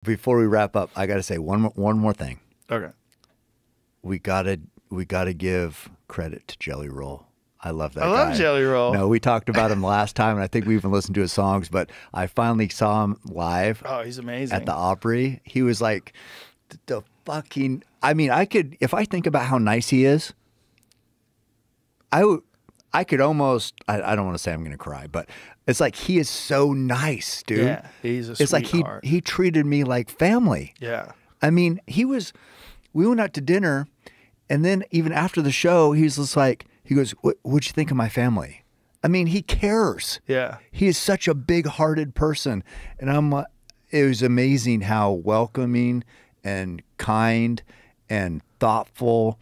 Before we wrap up, I got to say one more thing. Okay. We gotta give credit to Jelly Roll. I love that guy. I love Jelly Roll. No, we talked about him last time, and I think we even listened to his songs, but I finally saw him live. Oh, he's amazing. At the Opry. He was like the fucking, I mean, if I think about how nice he is, I could almost, I don't want to say I'm going to cry, but it's like he is so nice, dude. Yeah, he's a It's like he treated me like family. Yeah. I mean, we went out to dinner, and then even after the show, he goes, what'd you think of my family? I mean, he cares. Yeah. He is such a big-hearted person. And it was amazing how welcoming and kind and thoughtful,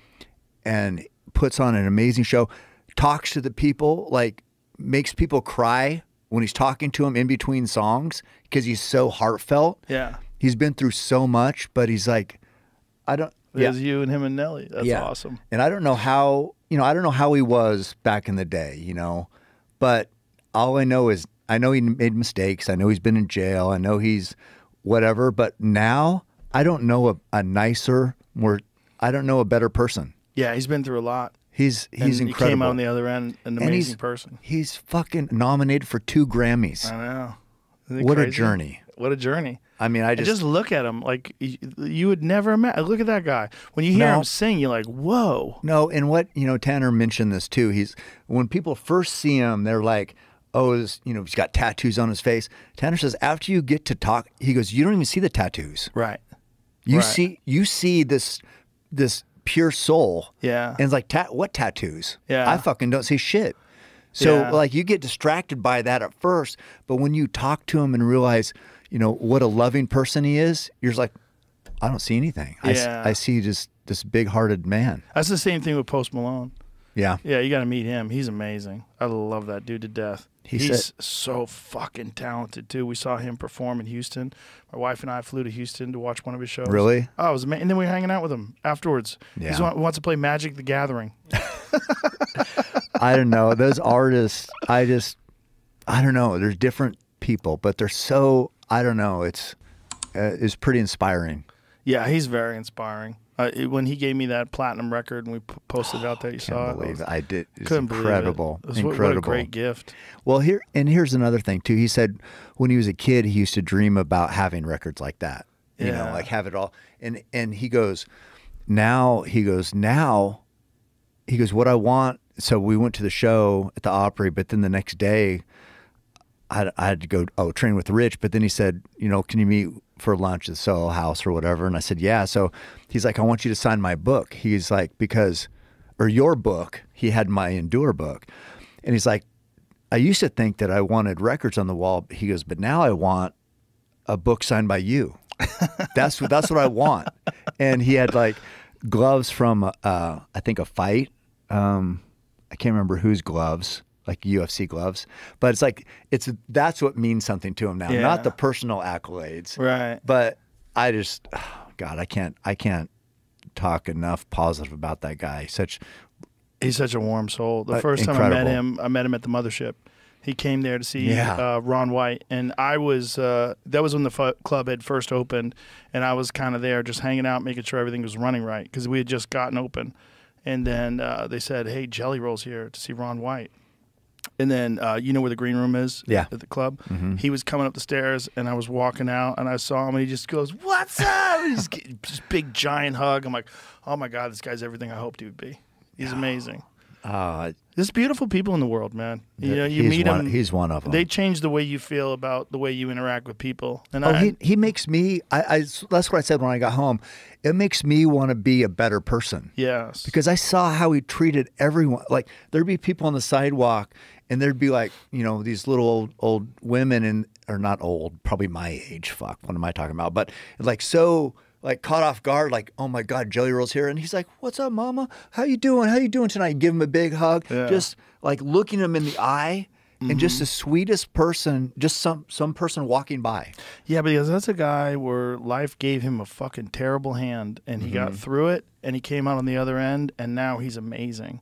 and puts on an amazing show, talks to the people, like makes people cry when he's talking to them in between songs because he's so heartfelt. Yeah. He's been through so much, but he's like, There's you and him and Nelly. That's awesome. And I don't know how he was back in the day, but all I know is I know he made mistakes. I know he's been in jail. I know he's whatever, but now I don't know a nicer, I don't know a better person. Yeah, he's been through a lot. He's incredible. He came out on the other end, an amazing person. He's fucking nominated for 2 Grammys. I know. What crazy? A journey. What a journey. I mean, I just look at him like you would never imagine. Look at that guy. When you hear him sing, you're like, whoa. No, and what, Tanner mentioned this too. When people first see him, they're like, oh, he's got tattoos on his face. Tanner says after you get to talk, he goes, you don't even see the tattoos. Right. You see this pure soul. Yeah. And it's like, what tattoos? Yeah. I fucking don't see shit. So like you get distracted by that at first, but when you talk to him and realize, what a loving person he is, you're just like, I don't see anything. Yeah. I see just this big-hearted man. That's the same thing with Post Malone. Yeah. Yeah, you got to meet him. He's amazing. I love that dude to death. He's so fucking talented, too. We saw him perform in Houston. My wife and I flew to Houston to watch one of his shows. Really? Oh, it was amazing. And then we were hanging out with him afterwards. Yeah. He wants to play Magic the Gathering. I don't know. Those artists, I don't know. There's different people, but they're so, I don't know. It's pretty inspiring. Yeah, he's very inspiring. When he gave me that platinum record and we posted it out there, you saw it. I did. It's couldn't incredible. Believe it. Incredible. What a great gift. Well, here's another thing too. He said when he was a kid, he used to dream about having records like that. You know, like have it all. And he goes, what I want. So we went to the show at the Opry, but then the next day I had to go train with Rich. But then he said, can you meet for lunch at the Soho House or whatever? And I said, yeah. So he's like, I want you to sign my book. He's like, or your book. He had my Endure book. And he's like, I used to think that I wanted records on the wall. He goes, but now I want a book signed by you. That's what I want. And he had like gloves from, I think a fight. I can't remember whose gloves, like UFC gloves, but it's like, that's what means something to him now, not the personal accolades. Right. But I just, God, I can't talk enough positive about that guy. He's such a warm soul. The first time I met him at the Mothership. He came there to see Ron White, and I was that was when the club had first opened, and I was kind of there just hanging out, making sure everything was running right because we had just gotten open. And then they said, hey, Jelly Roll's here to see Ron White. And then you know where the green room is at the club? Mm-hmm. He was coming up the stairs, and I was walking out, and I saw him, and he just goes, what's up? And he's this big, giant hug. I'm like, oh, my God, this guy's everything I hoped he would be. He's amazing. There's beautiful people in the world, man. You meet them. He's one of them. They change the way you feel about the way you interact with people. And he makes me. That's what I said when I got home. It makes me want to be a better person. Yes. Because I saw how he treated everyone. Like there'd be people on the sidewalk, and there'd be like these little old women or not old, probably my age. Fuck, what am I talking about? But like so. Like caught off guard, like, oh my God, Jelly Roll's here. And he's like, what's up, mama? How you doing? How you doing tonight? Give him a big hug. Yeah. Just like looking him in the eye and just the sweetest person, just some person walking by. Yeah, because that's a guy where life gave him a fucking terrible hand and he got through it and he came out on the other end and now he's amazing.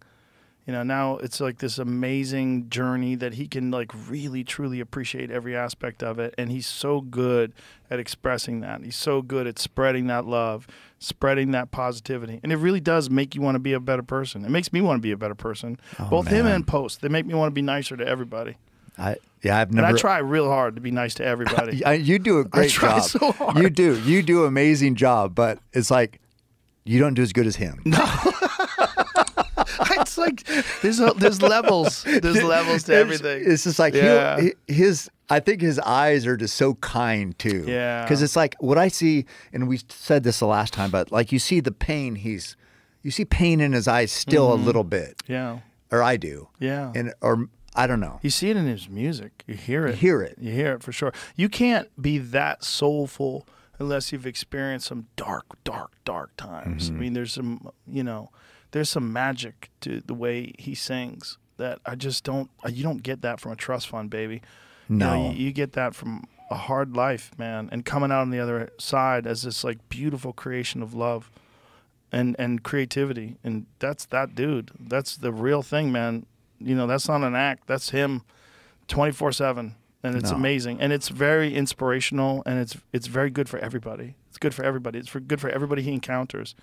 You know, now it's like this amazing journey that he can like really truly appreciate every aspect of it, and he's so good at expressing that. He's so good at spreading that love, spreading that positivity, and it really does make you want to be a better person. It makes me want to be a better person. Both him and Post, they make me want to be nicer to everybody. I've never. And I try real hard to be nice to everybody. You do a great job. I try so hard. You do an amazing job, but it's like you don't do as good as him. No. It's like there's levels. There's levels to everything. It's just like I think his eyes are just so kind too. Yeah. Because it's like what I see, and we said this the last time, but like you see the pain. You see pain in his eyes still a little bit. Yeah. Or I do. Yeah. Or I don't know. You see it in his music. You hear it. You hear it for sure. You can't be that soulful unless you've experienced some dark times. I mean, there's some, there's some magic to the way he sings that I just don't. You don't get that from a trust fund, baby. No, you get that from a hard life, man, and coming out on the other side as this like beautiful creation of love and creativity, and that's that dude. That's the real thing, man. That's not an act. That's him, 24/7, and it's amazing, and it's very inspirational, and it's very good for everybody. It's good for everybody. It's good for everybody he encounters.